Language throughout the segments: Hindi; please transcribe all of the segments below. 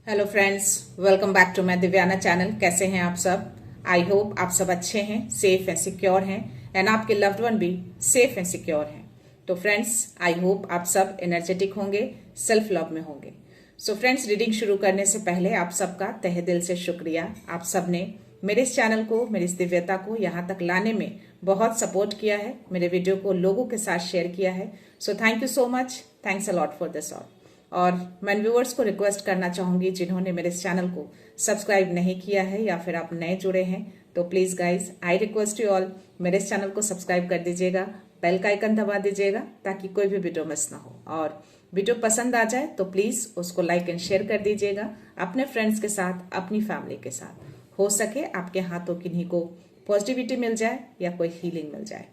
Hello friends, welcome back to my Divyana channel. कैसे हैं आप सब? आई होप आप सब अच्छे हैं, सेफ एंड सिक्योर हैं एंड आपके लव्ड वन भी सेफ एंड सिक्योर हैं। तो फ्रेंड्स, आई होप आप सब एनर्जेटिक होंगे, सेल्फ लव में होंगे। सो फ्रेंड्स, रीडिंग शुरू करने से पहले आप सबका तहे दिल से शुक्रिया। आप सब ने मेरे इस चैनल को, मेरी इस दिव्यता को यहाँ तक लाने में बहुत सपोर्ट किया है, मेरे वीडियो को लोगों के साथ शेयर किया है। So thank you so much, thanks a lot for this all. और मैं व्यूअर्स को रिक्वेस्ट करना चाहूंगी जिन्होंने मेरे इस चैनल को सब्सक्राइब नहीं किया है या फिर आप नए जुड़े हैं, तो please guys I request you all, मेरे इस चैनल को सब्सक्राइब कर दीजिएगा, बेल का आइकन दबा दीजिएगा ताकि कोई भी वीडियो मिस ना हो। और वीडियो पसंद आ जाए तो प्लीज उसको लाइक एंड शेयर कर दीजिएगा अपने फ्रेंड्स के साथ, अपनी फैमिली के साथ। हो सके आपके हाथों किन्हीं को पॉजिटिविटी मिल जाए या कोई हीलिंग मिल जाए।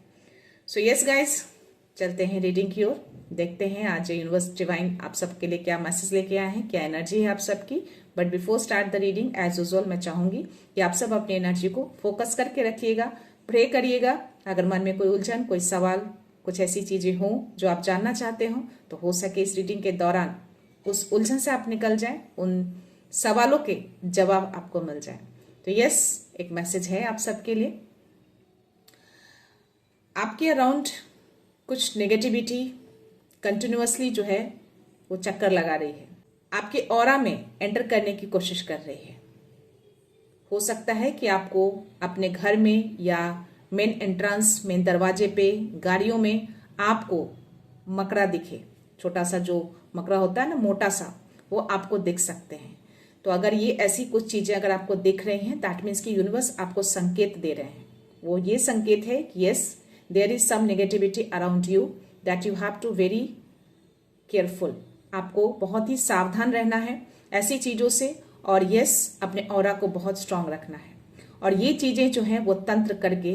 सो यस गाइज, चलते हैं रीडिंग की ओर। देखते हैं आज यूनिवर्स डिवाइन आप सबके लिए क्या मैसेज लेके आए हैं, क्या एनर्जी है आप सबकी। But before start the reading, as usual मैं चाहूंगी कि आप सब अपनी एनर्जी को फोकस करके रखिएगा, प्रे करिएगा। अगर मन में कोई उलझन, कोई सवाल, कुछ ऐसी चीजें हों जो आप जानना चाहते हो, तो हो सके इस रीडिंग के दौरान उस उलझन से आप निकल जाए, उन सवालों के जवाब आपको मिल जाए। तो यस, एक मैसेज है आप सबके लिए। आपके अराउंड कुछ नेगेटिविटी कंटिन्यूअसली जो है वो चक्कर लगा रही है, आपके ऑरा में एंटर करने की कोशिश कर रही है। हो सकता है कि आपको अपने घर में या मेन एंट्रेंस, मेन दरवाजे पे, गाड़ियों में आपको मकड़ा दिखे। छोटा सा जो मकड़ा होता है ना, मोटा सा, वो आपको दिख सकते हैं। तो अगर ये ऐसी कुछ चीजें अगर आपको दिख रही हैं, दैट मीन्स कि यूनिवर्स आपको संकेत दे रहे हैं। वो ये संकेत है कि yes, there is some negativity around you that you have to very careful. आपको बहुत ही सावधान रहना है ऐसी चीजों से, और यस, अपने ऑरा को बहुत स्ट्रांग रखना है। और ये चीजें जो हैं वो तंत्र करके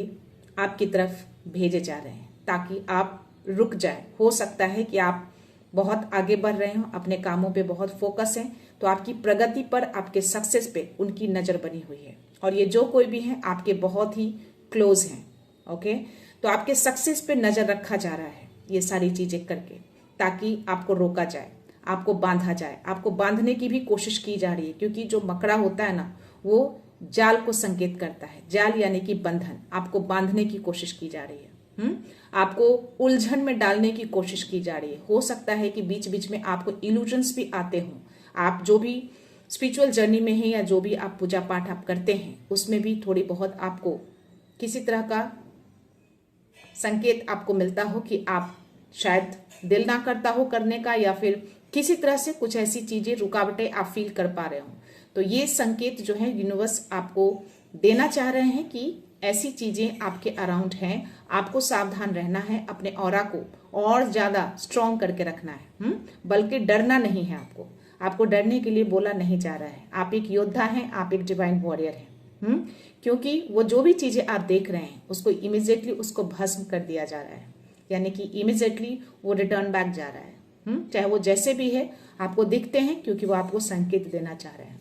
आपकी तरफ भेजे जा रहे हैं ताकि आप रुक जाए। हो सकता है कि आप बहुत आगे बढ़ रहे हो, अपने कामों पे बहुत फोकस है, तो आपकी प्रगति पर, आपके सक्सेस पे उनकी नजर बनी हुई है। और ये जो कोई भी है आपके बहुत ही क्लोज हैं, ओके। तो आपके सक्सेस पे नजर रखा जा रहा है ये सारी चीजें करके, ताकि आपको रोका जाए, आपको बांधा जाए, आपको बांधने की भी कोशिश की जा रही है। क्योंकि जो मकड़ा होता है ना, वो जाल को संकेत करता है। जाल यानी कि बंधन, आपको बांधने की कोशिश की जा रही है। आपको उलझन में डालने की कोशिश की जा रही है। हो सकता है कि बीच बीच में आपको इल्यूजन्स भी आते हों। आप जो भी स्पिरिचुअल जर्नी में हैं या जो भी आप पूजा पाठ आप करते हैं, उसमें भी थोड़ी बहुत आपको किसी तरह का संकेत आपको मिलता हो कि आप शायद दिल ना करता हो करने का, या फिर किसी तरह से कुछ ऐसी चीजें, रुकावटें आप फील कर पा रहे हो। तो ये संकेत जो है यूनिवर्स आपको देना चाह रहे हैं कि ऐसी चीजें आपके अराउंड हैं, आपको सावधान रहना है, अपने ऑरा को और ज्यादा स्ट्रॉन्ग करके रखना है। बल्कि डरना नहीं है आपको। आपको डरने के लिए बोला नहीं जा रहा है। आप एक योद्धा हैं, आप एक डिवाइन वॉरियर हैं। क्योंकि वो जो भी चीजें आप देख रहे हैं उसको इमिजिएटली उसको भस्म कर दिया जा रहा है, यानी कि इमिजिएटली वो रिटर्न बैक जा रहा है। चाहे वो जैसे भी है आपको दिखते हैं, क्योंकि वो आपको संकेत देना चाह रहे हैं।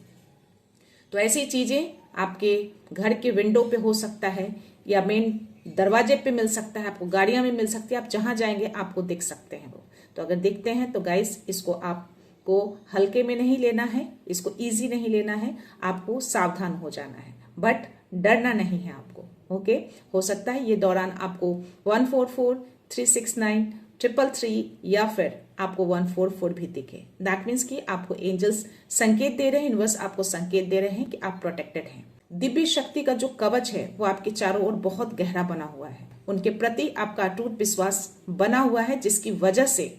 तो ऐसी चीजें आपके घर के विंडो पे हो सकता है, या मेन दरवाजे पे मिल सकता है, आपको गाड़ियां में मिल सकती है, आप जहां जाएंगे आपको दिख सकते हैं वो। तो अगर दिखते हैं तो गाइस, इसको आपको हल्के में नहीं लेना है, इसको ईजी नहीं लेना है, आपको सावधान हो जाना है, बट डरना नहीं है आपको, ओके। हो सकता है ये दौरान आपको 144, 369, 333 या फिर आपको 144 भी दिखे। दैट मीन्स कि आपको एंजल्स संकेत दे रहे हैं, यूनिवर्स आपको संकेत दे रहे हैं कि आप प्रोटेक्टेड हैं। दिव्य शक्ति का जो कवच है वो आपके चारों ओर बहुत गहरा बना हुआ है। उनके प्रति आपका अटूट विश्वास बना हुआ है, जिसकी वजह से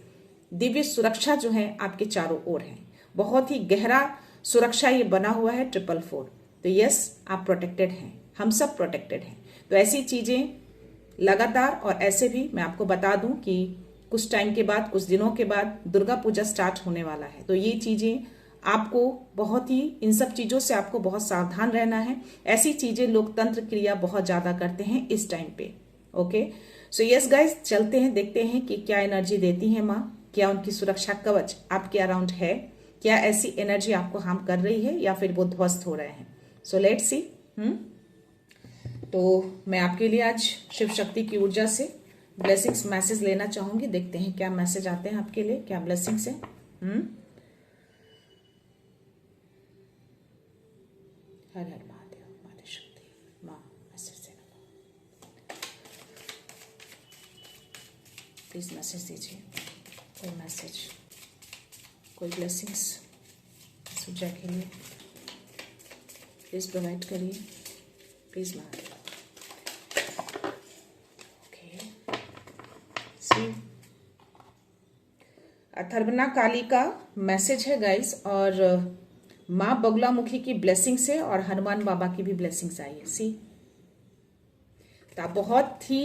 दिव्य सुरक्षा जो है आपके चारों ओर है। बहुत ही गहरा सुरक्षा ये बना हुआ है 444। तो यस, आप प्रोटेक्टेड हैं, हम सब प्रोटेक्टेड हैं। तो ऐसी चीजें लगातार, और ऐसे भी मैं आपको बता दूं कि कुछ टाइम के बाद, कुछ दिनों के बाद दुर्गा पूजा स्टार्ट होने वाला है। तो ये चीजें आपको बहुत ही, इन सब चीजों से आपको बहुत सावधान रहना है। ऐसी चीजें लोग तंत्र क्रिया बहुत ज्यादा करते हैं इस टाइम पे, ओके। सो यस गाइस, चलते हैं, देखते हैं कि क्या एनर्जी देती है माँ, क्या उनकी सुरक्षा कवच आपके अराउंड है, क्या ऐसी एनर्जी आपको हार्म कर रही है या फिर वो ध्वस्त हो रहे हैं। So let's see. तो मैं आपके लिए आज शिव शक्ति की ऊर्जा से ब्लेसिंग्स मैसेज लेना चाहूंगी। देखते हैं क्या मैसेज आते हैं आपके लिए, क्या ब्लेसिंग्स है। हर हर महादेव, माता शक्ति, माँ मैसेज देना, प्लीज मैसेज दीजिए, कोई मैसेज, कोई ब्लेसिंग्स पूजा के लिए प्लीज प्रोवाइड करिए, प्लीज महादेव। ओके, सी अथर्वना काली का मैसेज है गाइस, और माँ बगुलामुखी की ब्लेसिंग्स है और हनुमान बाबा की भी ब्लेसिंग्स आई है। सी, तो आप बहुत ही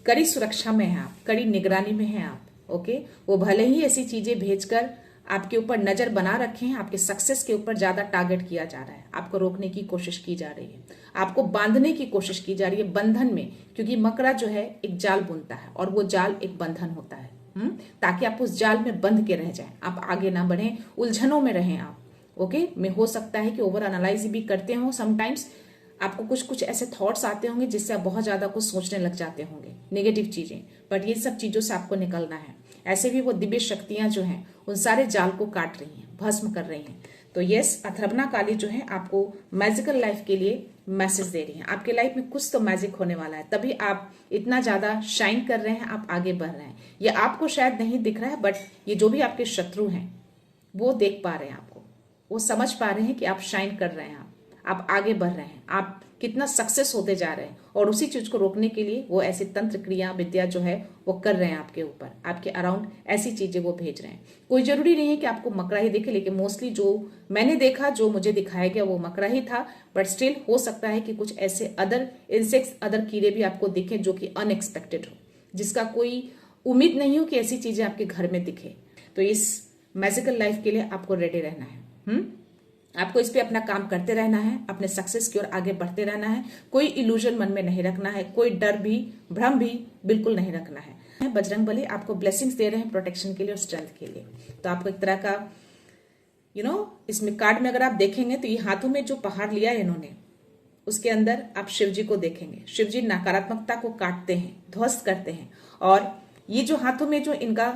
कड़ी सुरक्षा में हैं, आप कड़ी निगरानी में हैं आप। ओके, वो भले ही ऐसी चीजें भेजकर आपके ऊपर नजर बना रखे हैं, आपके सक्सेस के ऊपर ज्यादा टारगेट किया जा रहा है, आपको रोकने की कोशिश की जा रही है, आपको बांधने की कोशिश की जा रही है बंधन में, क्योंकि मकड़ा जो है एक जाल बुनता है और वो जाल एक बंधन होता है, ताकि आप उस जाल में बंध के रह जाएं, आप आगे ना बढ़ें, उलझनों में रहें आप। ओके, में हो सकता है कि ओवर एनालाइज भी करते हो समटाइम्स, आपको कुछ कुछ ऐसे थॉट्स आते होंगे जिससे आप बहुत ज्यादा कुछ सोचने लग जाते होंगे, नेगेटिव चीजें, बट ये सब चीजों से आपको निकलना है। ऐसे भी वो दिव्य शक्तियां जो हैं उन सारे जाल को काट रही हैं, भस्म कर रही हैं। तो यस, अथर्वना काली जो है आपको मैजिकल लाइफ के लिए मैसेज दे रही हैं, आपके लाइफ में कुछ तो मैजिक होने वाला है, तभी आप इतना ज्यादा शाइन कर रहे हैं, आप आगे बढ़ रहे हैं। ये आपको शायद नहीं दिख रहा है, बट ये जो भी आपके शत्रु हैं वो देख पा रहे हैं आपको, वो समझ पा रहे हैं कि आप शाइन कर रहे हैं, आप आगे बढ़ रहे हैं, आप कितना सक्सेस होते जा रहे हैं, और उसी चीज को रोकने के लिए वो ऐसे तंत्र क्रिया विद्या जो है वो कर रहे हैं आपके ऊपर, आपके अराउंड ऐसी चीजें वो भेज रहे हैं। कोई जरूरी नहीं है कि आपको मकड़ा ही दिखे, लेकिन मोस्टली जो मैंने देखा, जो मुझे दिखाया गया वो मकड़ा ही था, बट स्टिल हो सकता है कि कुछ ऐसे अदर इंसेक्ट्स, अदर कीड़े भी आपको दिखे जो कि अनएक्सपेक्टेड हो, जिसका कोई उम्मीद नहीं हो कि ऐसी चीजें आपके घर में दिखे। तो इस मैजिकल लाइफ के लिए आपको रेडी रहना है। आपको इस पे अपना काम करते रहना है, अपने सक्सेस की ओर आगे बढ़ते रहना है, कोई इल्यूजन मन में नहीं रखना है, कोई डर भी, भ्रम भी बिल्कुल नहीं रखना है। बजरंगबली आपको ब्लेसिंग्स दे रहे हैं प्रोटेक्शन के लिए और स्ट्रेंथ के लिए। तो आपको एक तरह का इसमें कार्ड में अगर आप देखेंगे तो ये हाथों में जो पहाड़ लिया है इन्होंने, उसके अंदर आप शिव जी को देखेंगे। शिव जी नकारात्मकता को काटते हैं, ध्वस्त करते हैं, और ये जो हाथों में जो इनका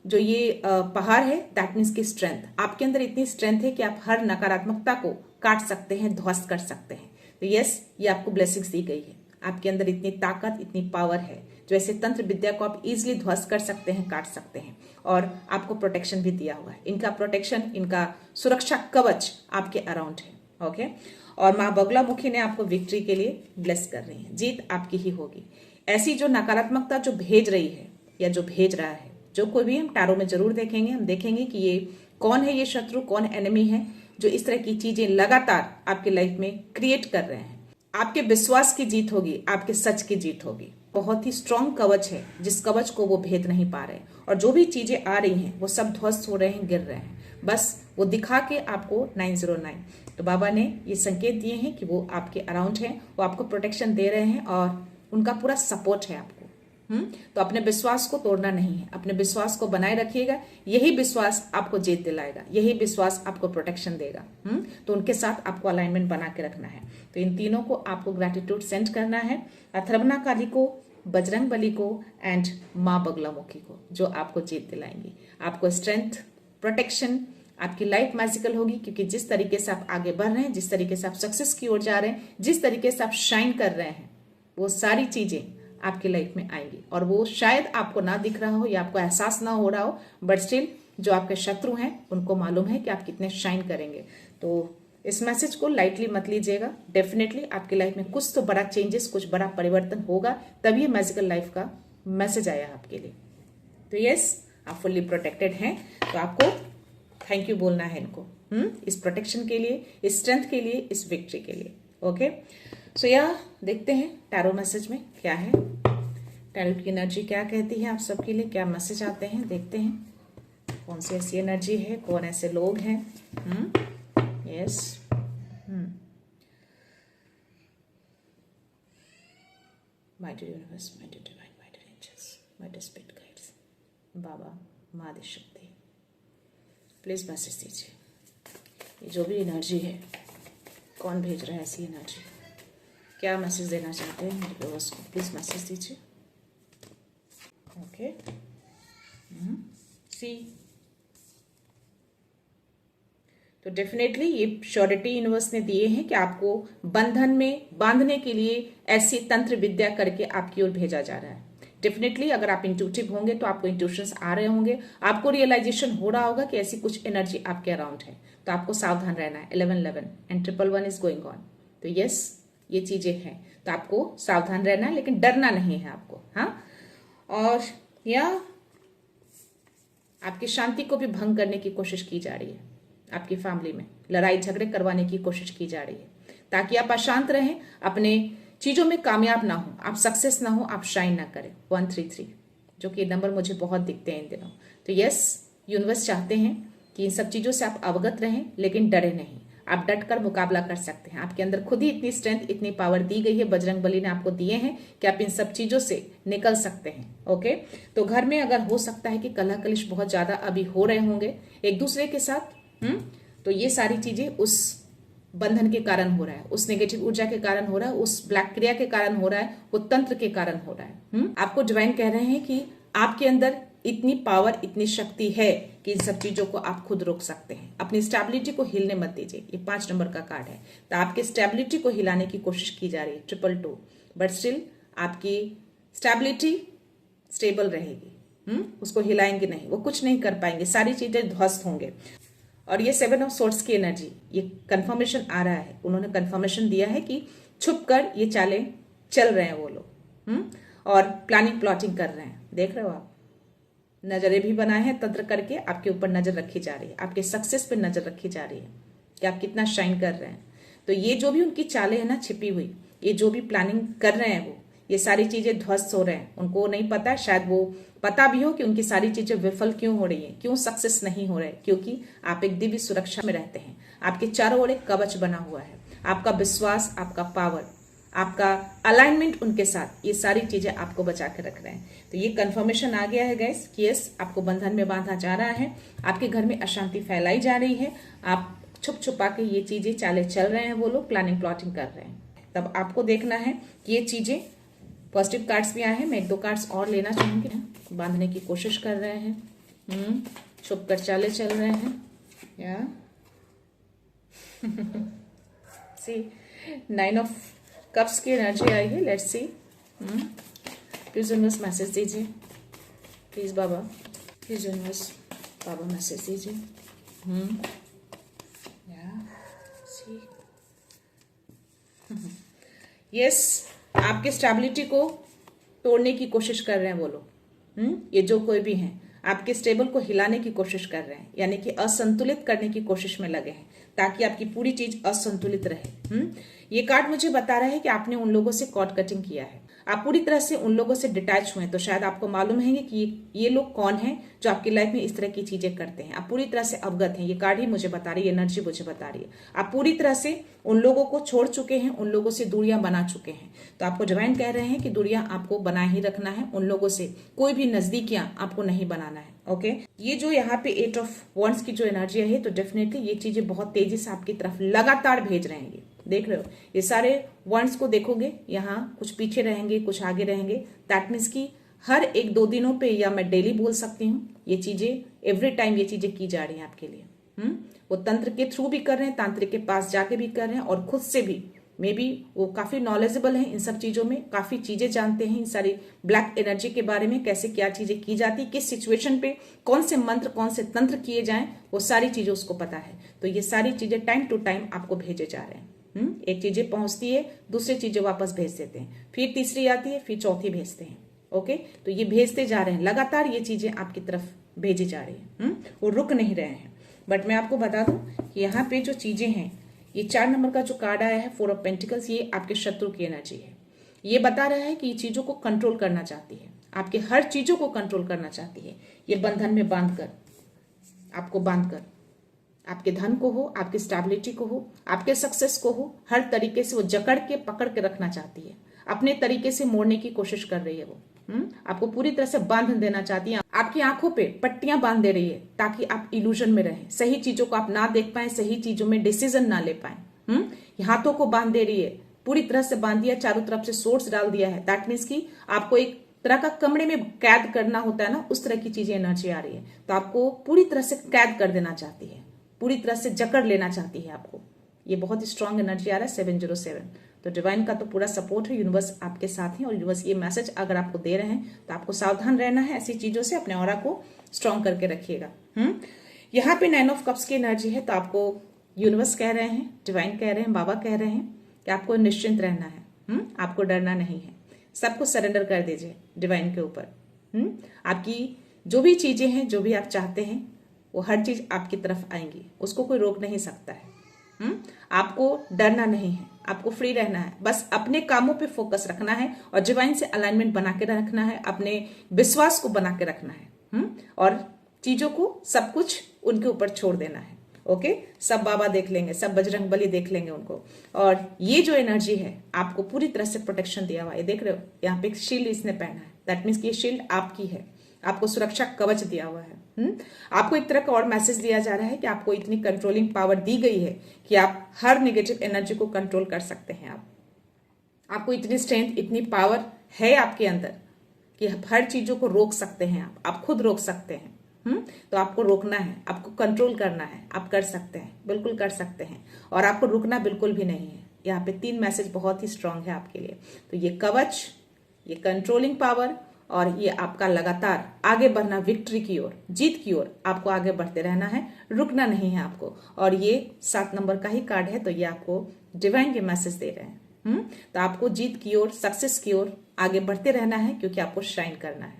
जो ये पहाड़ है, दैट मीन्स की स्ट्रेंथ, आपके अंदर इतनी स्ट्रेंथ है कि आप हर नकारात्मकता को काट सकते हैं, ध्वस्त कर सकते हैं। तो यस, ये आपको ब्लेसिंग्स दी गई है, आपके अंदर इतनी ताकत, इतनी पावर है, जो ऐसे तंत्र विद्या को आप इजिली ध्वस्त कर सकते हैं, काट सकते हैं, और आपको प्रोटेक्शन भी दिया हुआ है। इनका प्रोटेक्शन, इनका सुरक्षा कवच आपके अराउंड है। ओके, और माँ बगुलामुखी ने आपको विक्ट्री के लिए ब्लेस कर रही है, जीत आपकी ही होगी। ऐसी जो नकारात्मकता जो भेज रही है या जो भेज रहा है, जो कोई भी, हम टैरो में जरूर देखेंगे, हम देखेंगे कि ये कौन है, ये शत्रु कौन एनिमी है जो इस तरह की चीजें लगातार आपके लाइफ में क्रिएट कर रहे हैं। आपके विश्वास की जीत होगी, आपके सच की जीत होगी। बहुत ही स्ट्रॉन्ग कवच है, जिस कवच को वो भेद नहीं पा रहे, और जो भी चीजें आ रही हैं वो सब ध्वस्त हो रहे हैं, गिर रहे हैं, बस वो दिखा के आपको 909। तो बाबा ने ये संकेत दिए हैं कि वो आपके अराउंड है, वो आपको प्रोटेक्शन दे रहे हैं और उनका पूरा सपोर्ट है आपको। तो अपने विश्वास को तोड़ना नहीं है, अपने विश्वास को बनाए रखिएगा, यही विश्वास आपको जीत दिलाएगा, यही विश्वास आपको प्रोटेक्शन देगा। तो उनके साथ आपको अलाइनमेंट बना के रखना है। तो इन तीनों को आपको ग्रैटिट्यूड सेंड करना है, अथर्वना काली को, बजरंगबली को एंड माँ बगुलामुखी को, जो आपको जीत दिलाएंगी, आपको स्ट्रेंथ, प्रोटेक्शन, आपकी लाइफ मैजिकल होगी, क्योंकि जिस तरीके से आप आगे बढ़ रहे हैं, जिस तरीके से आप सक्सेस की ओर जा रहे हैं, जिस तरीके से आप शाइन कर रहे हैं, वो सारी चीजें आपकी लाइफ में आएंगी। और वो शायद आपको ना दिख रहा हो या आपको एहसास ना हो रहा हो, बट स्टिल जो आपके शत्रु हैं उनको मालूम है कि आप कितने शाइन करेंगे। तो इस मैसेज को लाइटली मत लीजिएगा, डेफिनेटली आपकी लाइफ में कुछ तो बड़ा चेंजेस, कुछ बड़ा परिवर्तन होगा, तभी मैजिकल लाइफ का मैसेज आया आपके लिए। तो यस, आप फुल्ली प्रोटेक्टेड हैं, तो आपको थैंक यू बोलना है इनको, इस प्रोटेक्शन के लिए, इस स्ट्रेंथ के लिए, इस विक्ट्री के लिए। ओके, सो देखते हैं टैरो मैसेज में क्या है, टैरो की एनर्जी क्या कहती है आप सबके लिए, क्या मैसेज आते हैं, देखते हैं कौन सी ऐसी एनर्जी है, कौन ऐसे लोग हैं। Yes, my dear universe, my dear divine, my dear angels, my dear spirit guides, बाबा, माँ शक्ति, प्लीज मैसेज दीजिए, ये जो भी एनर्जी है, कौन भेज रहा है ऐसी एनर्जी, क्या मैसेज देना चाहते हैं मेरे व्यूअर्स को, प्लीज मैसेज दीजिए। ओके, सी, तो तो डेफिनेटली ये श्योरिटी यूनिवर्स ने दिए हैं कि आपको बंधन में बांधने के लिए ऐसी तंत्र विद्या करके आपकी ओर भेजा जा रहा है। डेफिनेटली अगर आप इंट्यूटिव होंगे तो आपको इंट्यूशंस आ रहे होंगे, आपको रियलाइजेशन हो रहा होगा कि ऐसी कुछ एनर्जी आपके अराउंड है, तो आपको सावधान रहना है। 1111 एंड 111 इज गोइंग ऑन, तो यस ये चीजें हैं, तो आपको सावधान रहना है, लेकिन डरना नहीं है आपको। हाँ, और या आपकी शांति को भी भंग करने की कोशिश की जा रही है, आपकी फैमिली में लड़ाई झगड़े करवाने की कोशिश की जा रही है, ताकि आप अशांत रहें, अपने चीजों में कामयाब ना हो, आप सक्सेस ना हो, आप शाइन ना करें। 133 जो कि नंबर मुझे बहुत दिखते हैं इन दिनों। तो यस, यूनिवर्स चाहते हैं कि इन सब चीजों से आप अवगत रहें, लेकिन डरे नहीं, आप डट कर मुकाबला कर सकते हैं। आपके अंदर खुद ही इतनी स्ट्रेंथ, इतनी पावर दी गई है, बजरंग बली ने आपको दिए हैं कि आप इन सब चीजों से निकल सकते हैं। ओके, तो घर में अगर हो सकता है कि कलह कलिश बहुत ज्यादा अभी हो रहे होंगे एक दूसरे के साथ, तो ये सारी चीजें उस बंधन के कारण हो रहा है, उस नेगेटिव ऊर्जा के कारण हो रहा है, उस ब्लैक क्रिया के कारण हो रहा है, वो तंत्र के कारण हो रहा है। आपको डिवाइन कह रहे हैं कि आपके अंदर इतनी पावर, इतनी शक्ति है कि इन सब चीजों को आप खुद रोक सकते हैं। अपनी स्टेबिलिटी को हिलने मत दीजिए। ये 5 नंबर का कार्ड है, तो आपके स्टेबिलिटी को हिलाने की कोशिश की जा रही है 222, बट स्टिल आपकी स्टेबिलिटी स्टेबल रहेगी। उसको हिलाएंगे नहीं, वो कुछ नहीं कर पाएंगे, सारी चीजें ध्वस्त होंगे। और ये 7 ऑफ सोर्ड्स की एनर्जी, ये कंफर्मेशन आ रहा है, उन्होंने कंफर्मेशन दिया है कि छुप कर ये चालें चल रहे हैं वो लोग, और प्लानिंग प्लॉटिंग कर रहे हैं। देख रहे हो आप, नजरें भी बनाए हैं तंत्र करके, आपके ऊपर नजर रखी जा रही है, आपके सक्सेस पे नजर रखी जा रही है कि आप कितना शाइन कर रहे हैं। तो ये जो भी उनकी चालें है ना छिपी हुई, ये जो भी प्लानिंग कर रहे हैं वो, ये सारी चीजें ध्वस्त हो रहे हैं। उनको नहीं पता, शायद वो पता भी हो कि उनकी सारी चीजें विफल क्यों हो रही हैं, क्यों सक्सेस नहीं हो रहे, क्योंकि आप एक दिव्य सुरक्षा में रहते हैं। आपके चारों ओर एक कवच बना हुआ है, आपका विश्वास, आपका पावर, आपका अलाइनमेंट उनके साथ, ये सारी चीजें आपको बचा के रख रहे हैं। तो ये कंफर्मेशन आ गया है गाइस कि यस, आपको बंधन में बांधा जा रहा है, आपके घर में अशांति फैलाई जा रही है, आप छुप छुपा के ये चीजें चाले चल रहे हैं, वो लोग प्लानिंग प्लॉटिंग कर रहे हैं। तब आपको देखना है कि ये चीजें, पॉजिटिव कार्ड्स भी आए हैं, मैं 1-2 कार्ड्स और लेना चाहूंगी। बांधने की कोशिश कर रहे हैं, छुप कर चाले चल रहे हैं, या सी 9 ऑफ कप्स की एनर्जी आई है। Let's see, please universe message दीजिए, प्लीज बाबा, प्लीज यूनिवर्स बाबा मैसेज दीजिए। यस, आपकी स्टेबिलिटी को तोड़ने की कोशिश कर रहे हैं वो लोग। ये जो कोई भी हैं, आपके स्टेबल को हिलाने की कोशिश कर रहे हैं, यानी कि असंतुलित करने की कोशिश में लगे हैं, ताकि आपकी पूरी चीज असंतुलित रहे। ये कार्ड मुझे बता रहा है कि आपने उन लोगों से कॉर्ड कटिंग किया है, आप पूरी तरह से उन लोगों से डिटैच हुए हैं। तो शायद आपको मालूम है कि ये लोग कौन हैं जो आपकी लाइफ में इस तरह की चीजें करते हैं। आप पूरी तरह से अवगत हैं, ये कार्ड ही मुझे बता रही है, एनर्जी मुझे बता रही है। आप पूरी तरह से उन लोगों को छोड़ चुके हैं, उन लोगों से दूरियां बना चुके हैं। तो आपको डिवाइन कह रहे हैं कि दूरियां आपको बना ही रखना है, उन लोगों से कोई भी नजदीकियां आपको नहीं बनाना है। ओके, ये जो यहाँ पे 8 ऑफ वॉन्ड्स की जो एनर्जी है, तो डेफिनेटली ये चीजें बहुत तेजी से आपकी तरफ लगातार भेज रहे हैं। देख रहे हो, ये सारे वॉन्ड्स को देखोगे, यहाँ कुछ पीछे रहेंगे, कुछ आगे रहेंगे। दैट मीन्स की हर 1-2 दिनों पे, या मैं डेली बोल सकती हूँ, ये चीजें एवरी टाइम ये चीजें की जा रही हैं आपके लिए। वो तंत्र के थ्रू भी कर रहे हैं, तांत्रिक के पास जाके भी कर रहे हैं, और खुद से भी मे बी वो काफी नॉलेजेबल हैं इन सब चीजों में, काफी चीजें जानते हैं इन सारी ब्लैक एनर्जी के बारे में, कैसे क्या चीजें की जाती, किस सिचुएशन पे कौन से मंत्र, कौन से तंत्र किए जाएं, वो सारी चीजें उसको पता है। तो ये सारी चीजें टाइम टू टाइम आपको भेजे जा रहे हैं। एक चीजें पहुंचती है, दूसरी चीजें वापस भेज देते हैं, फिर तीसरी आती है, फिर चौथी भेजते हैं। ओके, तो ये भेजते जा रहे हैं, लगातार ये चीजें आपकी तरफ भेजी जा रही है, वो रुक नहीं रहे हैं। बट मैं आपको बता दूं कि यहाँ पे जो चीजें हैं, ये 4 नंबर का जो कार्ड आया है 4 ऑफ पेंटिकल्स, ये आपके शत्रु की एनर्जी है। ये बता रहा है कि ये चीजों को कंट्रोल करना चाहती है, आपके हर चीजों को कंट्रोल करना चाहती है। ये बंधन में बांधकर, आपको बांधकर, आपके धन को हो, आपकी स्टेबिलिटी को हो, आपके सक्सेस को हो, हर तरीके से वो जकड़ के पकड़ के रखना चाहती है, अपने तरीके से मोड़ने की कोशिश कर रही है वो। आपको पूरी तरह से बांध देना चाहती है, आपकी आंखों पे पट्टियां बांध दे रही है, ताकि आप इल्यूजन में रहें, सही चीजों को आप ना देख पाए, सही चीजों में डिसीजन ना ले पाए। हाथों को बांध दे रही है, पूरी तरह से बांध दिया, चारों तरफ से सोर्स डाल दिया है। दैट मीन्स की आपको एक तरह का कमरे में कैद करना होता है ना, उस तरह की चीजें एनर्जी आ रही है। तो आपको पूरी तरह से कैद कर देना चाहती है, पूरी तरह से जकड़ लेना चाहती है आपको। ये बहुत स्ट्रांग एनर्जी आ रहा है 707। तो डिवाइन का तो पूरा सपोर्ट है, यूनिवर्स आपके साथ है और यूनिवर्स ये मैसेज अगर आपको दे रहे हैं तो आपको सावधान रहना है ऐसी चीजों से, अपने ऑरा को स्ट्रांग करके रखिएगा। यहाँ पे 9 ऑफ कप्स की एनर्जी है, तो आपको यूनिवर्स कह रहे हैं, डिवाइन कह रहे हैं, बाबा कह रहे हैं कि आपको निश्चिंत रहना है। आपको डरना नहीं है, सब कुछ सरेंडर कर दीजिए डिवाइन के ऊपर। आपकी जो भी चीजें हैं, जो भी आप चाहते हैं, वो हर चीज आपकी तरफ आएंगी, उसको कोई रोक नहीं सकता है। आपको डरना नहीं है, आपको फ्री रहना है, बस अपने कामों पे फोकस रखना है और डिवाइन से अलाइनमेंट बना के रखना है, अपने विश्वास को बना के रखना है और चीजों को सब कुछ उनके ऊपर छोड़ देना है। ओके, सब बाबा देख लेंगे, सब बजरंग बली देख लेंगे उनको। और ये जो एनर्जी है आपको पूरी तरह से प्रोटेक्शन दिया हुआ है, देख रहे हो यहाँ पे एक शील्ड इसने पहना है, दैट मीन्स ये शील्ड आपकी है, आपको सुरक्षा कवच दिया हुआ है। आपको एक तरह का और मैसेज दिया जा रहा है कि आपको इतनी कंट्रोलिंग पावर दी गई है कि आप हर नेगेटिव एनर्जी को कंट्रोल कर सकते हैं। आपको इतनी स्ट्रेंथ, इतनी पावर है आपके अंदर कि हर चीजों को रोक सकते हैं आप खुद रोक सकते हैं। तो आपको रोकना है, आपको कंट्रोल करना है, आप कर सकते हैं, बिल्कुल कर सकते हैं और आपको रुकना बिल्कुल भी नहीं है। यहाँ पे 3 मैसेज बहुत ही स्ट्रांग है आपके लिए। तो ये कवच, ये कंट्रोलिंग पावर और ये आपका लगातार आगे बढ़ना, विक्ट्री की ओर, जीत की ओर आपको आगे बढ़ते रहना है, रुकना नहीं है आपको। और ये 7 नंबर का ही कार्ड है, तो ये आपको डिवाइन के मैसेज दे रहे हैं। तो आपको जीत की ओर, सक्सेस की ओर आगे बढ़ते रहना है, क्योंकि आपको शाइन करना है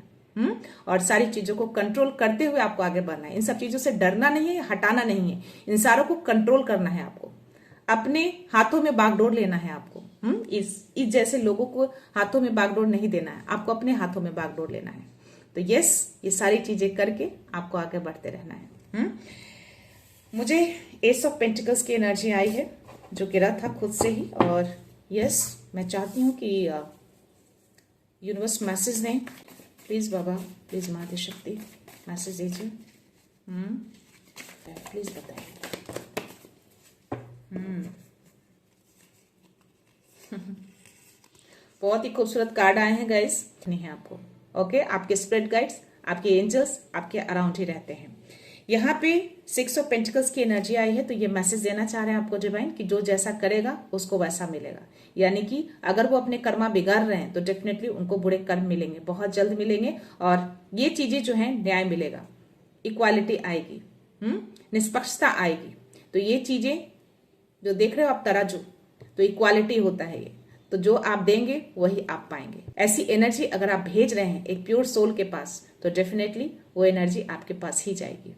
और सारी चीजों को कंट्रोल करते हुए आपको आगे बढ़ना है। इन सब चीजों से डरना नहीं है, हटाना नहीं है, इन सारों को कंट्रोल करना है आपको, अपने हाथों में बागडोर लेना है आपको। इस जैसे लोगों को हाथों में बागडोर नहीं देना है, आपको अपने हाथों में बागडोर लेना है। तो यस, ये सारी चीजें करके आपको आगे बढ़ते रहना है। मुझे एस ऑफ पेंटिकल्स की एनर्जी आई है, जो गिरा था खुद से ही। और यस, मैं चाहती हूँ कि यूनिवर्स मैसेज दें, प्लीज बाबा, प्लीज माता शक्ति मैसेज दीजिए। प्लीज बताइए। बहुत ही खूबसूरत कार्ड आए हैं गाइस, नहीं है आपको। ओके, आपके स्पिरिट गाइड्स, आपके एंजल्स आपके अराउंड ही रहते हैं। यहाँ पे 6 ऑफ पेंटिकल्स की एनर्जी आई है, तो ये मैसेज देना चाह रहे हैं आपको डिवाइन कि जो जैसा करेगा उसको वैसा मिलेगा। यानी कि अगर वो अपने कर्मा बिगाड़ रहे हैं तो डेफिनेटली उनको बुरे कर्म मिलेंगे, बहुत जल्द मिलेंगे। और ये चीजें जो है, न्याय मिलेगा, इक्वालिटी आएगी, निष्पक्षता आएगी। तो ये चीजें जो देख रहे हो आप, तराजू, तो इक्वालिटी होता है ये। तो जो आप देंगे वही आप पाएंगे। ऐसी एनर्जी अगर आप भेज रहे हैं एक प्योर सोल के पास, तो डेफिनेटली वो एनर्जी आपके पास ही जाएगी।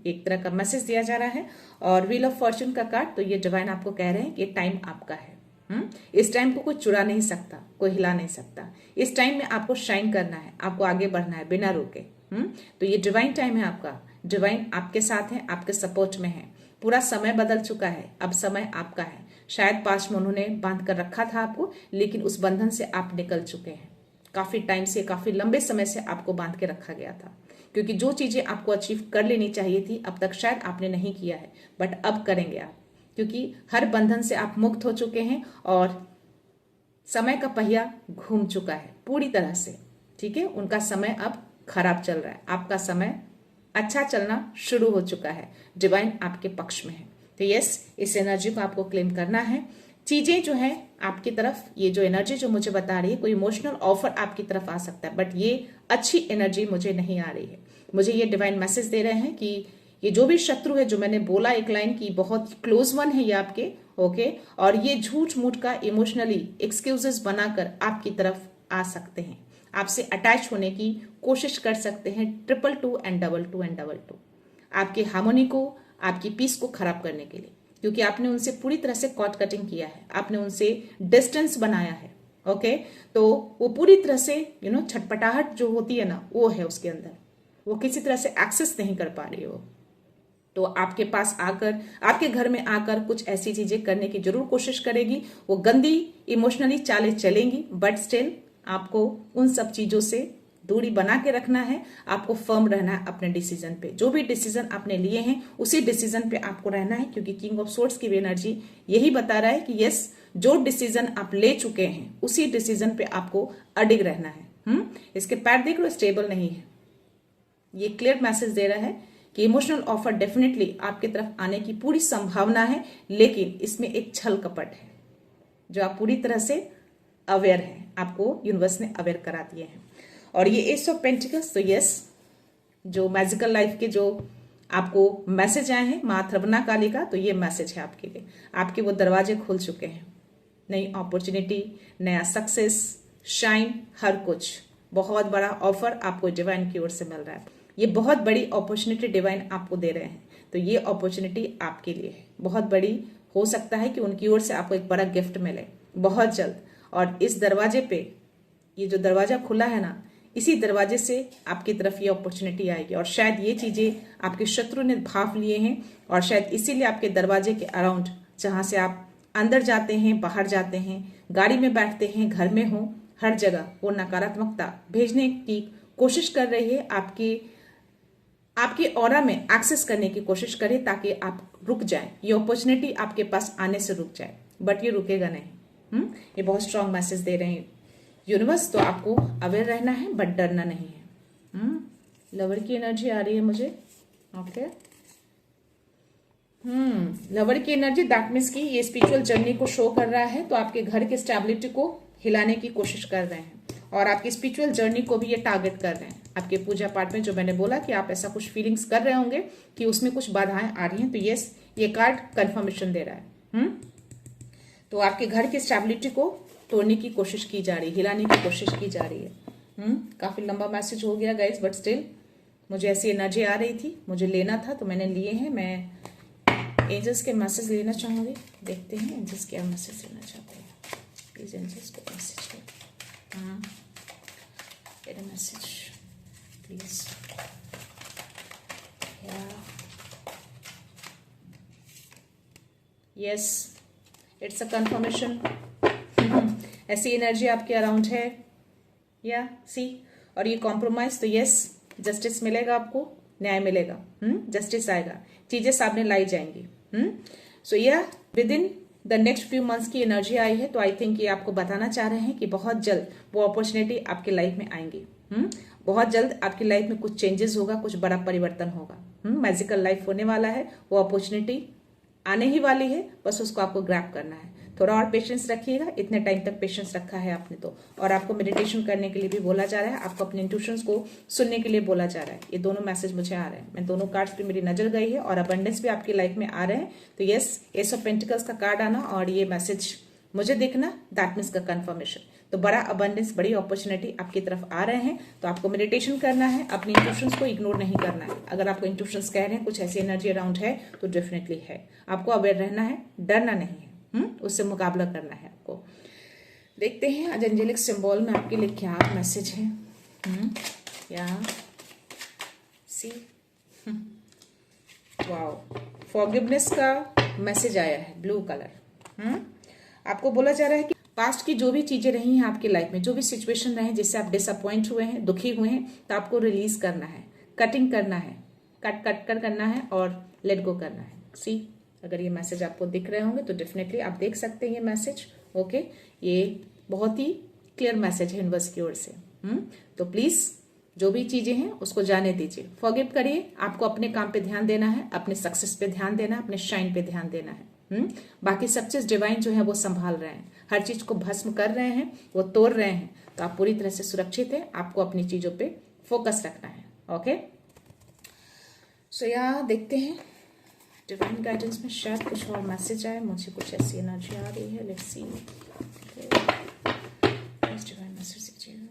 एक तरह का मैसेज दिया जा रहा है। और व्हील ऑफ फॉर्चून का कार्ड, तो ये डिवाइन आपको कह रहे हैं कि टाइम आपका है। इस टाइम को कोई चुरा नहीं सकता, कोई हिला नहीं सकता। इस टाइम में आपको शाइन करना है, आपको आगे बढ़ना है बिना रुके। तो ये डिवाइन टाइम है आपका, डिवाइन आपके साथ है, आपके सपोर्ट में है। पूरा समय बदल चुका है, अब समय आपका है। शायद पास्ट में उन्होंने बांध कर रखा था आपको, लेकिन उस बंधन से आप निकल चुके हैं। काफी टाइम से, काफी लंबे समय से आपको बांध के रखा गया था, क्योंकि जो चीजें आपको अचीव कर लेनी चाहिए थी अब तक शायद आपने नहीं किया है, बट अब करेंगे आप, क्योंकि हर बंधन से आप मुक्त हो चुके हैं और समय का पहिया घूम चुका है पूरी तरह से। ठीक है, उनका समय अब खराब चल रहा है, आपका समय अच्छा चलना शुरू हो चुका है, डिवाइन आपके पक्ष में है। तो यस, इस एनर्जी को आपको क्लेम करना है। चीजें जो है आपकी तरफ, ये जो एनर्जी जो मुझे बता रही है, कोई इमोशनल ऑफर आपकी तरफ आ सकता है, बट ये अच्छी एनर्जी मुझे नहीं आ रही है। मुझे ये डिवाइन मैसेज दे रहे हैं कि ये जो भी शत्रु है, जो मैंने बोला एक लाइन की, बहुत क्लोज वन है ये आपके। ओके, और ये झूठ मूठ का इमोशनली एक्सक्यूजेस बनाकर आपकी तरफ आ सकते हैं, आपसे अटैच होने की कोशिश कर सकते हैं, 222 एंड 22 एंड 22, आपकी हार्मोनी को, आपकी पीस को खराब करने के लिए, क्योंकि आपने उनसे पूरी तरह से कॉट कटिंग किया है, आपने उनसे डिस्टेंस बनाया है। ओके, तो वो पूरी तरह से छटपटाहट जो होती है ना, वो है उसके अंदर, वो किसी तरह से एक्सेस नहीं कर पा रही हो। तो आपके पास आकर, आपके घर में आकर कुछ ऐसी चीजें करने की जरूर कोशिश करेगी। वो गंदी इमोशनली चालें चलेंगी, बट स्टिल आपको उन सब चीजों से दूरी बना के रखना है। आपको फर्म रहना है अपने डिसीजन पे, जो भी डिसीजन आपने लिए हैं उसी डिसीजन पे आपको रहना है, क्योंकि किंग ऑफ सोर्ड्स की भी एनर्जी यही बता रहा है कि यस, जो डिसीजन आप ले चुके हैं उसी डिसीजन पे आपको अडिग रहना है। इसके पैर देख लो, स्टेबल नहीं है। ये क्लियर मैसेज दे रहा है कि इमोशनल ऑफर डेफिनेटली आपकी तरफ आने की पूरी संभावना है, लेकिन इसमें एक छल कपट है जो आप पूरी तरह से अवेयर हैं, आपको यूनिवर्स ने अवेयर करा दिए हैं। और ये एस ऑफ पेंटिकल्स, तो यस, जो मैजिकल लाइफ के जो आपको मैसेज आए हैं माँ थ्रवना काली का, तो ये मैसेज है आपके लिए। आपके वो दरवाजे खुल चुके हैं, नई अपॉर्चुनिटी, नया सक्सेस, शाइन, हर कुछ बहुत बड़ा ऑफर आपको डिवाइन की ओर से मिल रहा है। ये बहुत बड़ी अपॉर्चुनिटी डिवाइन आपको दे रहे हैं, तो ये अपॉर्चुनिटी आपके लिए है, बहुत बड़ी। हो सकता है कि उनकी ओर से आपको एक बड़ा गिफ्ट मिले बहुत जल्द। और इस दरवाजे पे, ये जो दरवाजा खुला है ना, इसी दरवाजे से आपकी तरफ ये अपॉर्चुनिटी आएगी। और शायद ये चीजें आपके शत्रु ने भांप लिए हैं, और शायद इसीलिए आपके दरवाजे के अराउंड, जहां से आप अंदर जाते हैं, बाहर जाते हैं, गाड़ी में बैठते हैं, घर में हो, हर जगह वो नकारात्मकता भेजने की कोशिश कर रही है, आपकी ऑरा में एक्सेस करने की कोशिश करे, ताकि आप रुक जाए, ये अपॉर्चुनिटी आपके पास आने से रुक जाए। बट ये रुकेगा नहीं। ये बहुत स्ट्रांग मैसेज दे रहे हैं यूनिवर्स। तो आपको अवेयर रहना है, बट डरना नहीं है। लवर की एनर्जी आ रही है मुझे। ओके, लवर की एनर्जी, दैट मीन्स की ये स्पिरिचुअल जर्नी को शो कर रहा है। तो आपके घर की स्टेबिलिटी को हिलाने की कोशिश कर रहे हैं, और आपकी स्पिरिचुअल जर्नी को भी ये टारगेट कर रहे हैं। आपके पूजा पाठ में जो मैंने बोला कि आप ऐसा कुछ फीलिंग्स कर रहे होंगे कि उसमें कुछ बाधाएं आ रही हैं, तो यस, ये कार्ड कंफर्मेशन दे रहा है। तो आपके घर की स्टेबिलिटी को तोड़ने की कोशिश की जा रही है, हिलाने की कोशिश की जा रही है। काफी लंबा मैसेज हो गया गाइस, बट स्टिल मुझे ऐसी एनर्जी आ रही थी, मुझे लेना था, तो मैंने लिए हैं। मैं एंजल्स के मैसेज लेना चाहूंगी। देखते हैं एंजल्स क्या मैसेज लेना चाहते हैं। प्लीज एंजल्स को मैसेज करो, message please. Yes, it's a confirmation. ऐसी एनर्जी आपके अराउंड है, या सी। और ये कॉम्प्रोमाइज, तो यस, जस्टिस मिलेगा आपको, न्याय मिलेगा। जस्टिस आएगा, चीजें सामने लाई जाएंगी। सो या with in the next few months की एनर्जी आई है। तो आई थिंक ये आपको बताना चाह रहे हैं कि बहुत जल्द वो अपॉर्चुनिटी आपके लाइफ में आएंगी। बहुत जल्द आपकी लाइफ में कुछ चेंजेस होगा, कुछ बड़ा परिवर्तन होगा। मैजिकल लाइफ होने वाला है, वो अपॉर्चुनिटी आने ही वाली है, बस उसको आपको ग्रैब करना है। थोड़ा और पेशेंस रखिएगा, इतने टाइम तक पेशेंस रखा है आपने तो। और आपको मेडिटेशन करने के लिए भी बोला जा रहा है, आपको अपने इंट्यूशंस को सुनने के लिए बोला जा रहा है। ये दोनों मैसेज मुझे आ रहे हैं, मैं दोनों कार्ड्स पे मेरी नजर गई है, और अबंडेंस भी आपकी लाइफ में आ रहे हैं। तो यस, एस ऑफ पेंटिकल्स का कार्ड आना और ये मैसेज मुझे देखना, दैट मीन्स का कंफर्मेशन। तो बड़ा अबंडेंस, बड़ी अपॉर्चुनिटी आपकी तरफ आ रहे हैं। तो आपको मेडिटेशन करना है, अपनी इंट्यूशंस को इग्नोर नहीं करना है। अगर आपको इंट्यूशंस कह रहे हैं कुछ ऐसी एनर्जी अराउंड है, तो डेफिनेटली है। आपको अवेयर रहना है, डरना नहीं है, उससे मुकाबला करना है आपको। देखते हैं आज एंजेलिक सिंबल में आपके लिए क्या मैसेज है। या सी, वाओ, फॉरगिवनेस का मैसेज आया है, ब्लू कलर। आपको बोला जा रहा है कि पास्ट की जो भी चीजें रही हैं आपकी लाइफ में, जो भी सिचुएशन रहे जिससे आप डिसअपॉइंट हुए हैं, दुखी हुए हैं, तो आपको रिलीज करना है, कटिंग करना है, कट करना है और लेट गो करना है। सी, अगर ये मैसेज आपको दिख रहे होंगे तो डेफिनेटली आप देख सकते हैं ये मैसेज। ओके, ये बहुत ही क्लियर मैसेज है यूनिवर्स की ओर से। तो प्लीज जो भी चीजें हैं उसको जाने दीजिए, फॉरगिव करिए। आपको अपने काम पे ध्यान देना है, अपने सक्सेस पे ध्यान देना है, अपने शाइन पे ध्यान देना है। बाकी सब चीज डिवाइन जो है वो संभाल रहे हैं, हर चीज को भस्म कर रहे हैं, वो तोड़ रहे हैं। तो आप पूरी तरह से सुरक्षित है, आपको अपनी चीजों पे फोकस रखना है। ओके, सो यहाँ देखते हैं डिवाइन गाइडेंस में शायद कुछ और मैसेज आए, मुझे कुछ ऐसी एनर्जी आ रही है। लेट्स सी, डिवाइन मैसेज दीजिएगा।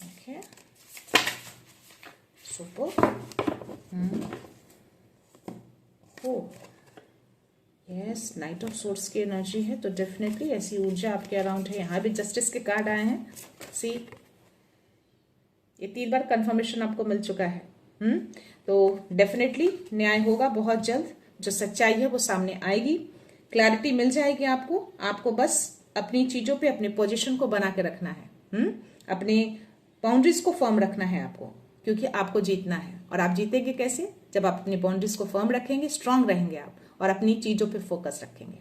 Okay, super. Yes, night of swords की एनर्जी है, तो डेफिनेटली ऐसी ऊर्जा आपके अराउंड है। यहाँ भी जस्टिस के कार्ड आए हैं। सी, ये 3 बार कंफर्मेशन आपको मिल चुका है। तो डेफिनेटली न्याय होगा बहुत जल्द, जो सच्चाई है वो सामने आएगी, क्लैरिटी मिल जाएगी आपको। आपको बस अपनी चीजों पे, अपने पोजीशन को बना के रखना है, अपने बाउंड्रीज को फर्म रखना है आपको, क्योंकि आपको जीतना है। और आप जीतेंगे कैसे? जब आप अपनी बाउंड्रीज को फर्म रखेंगे, स्ट्रांग रहेंगे आप, और अपनी चीजों पे फोकस रखेंगे।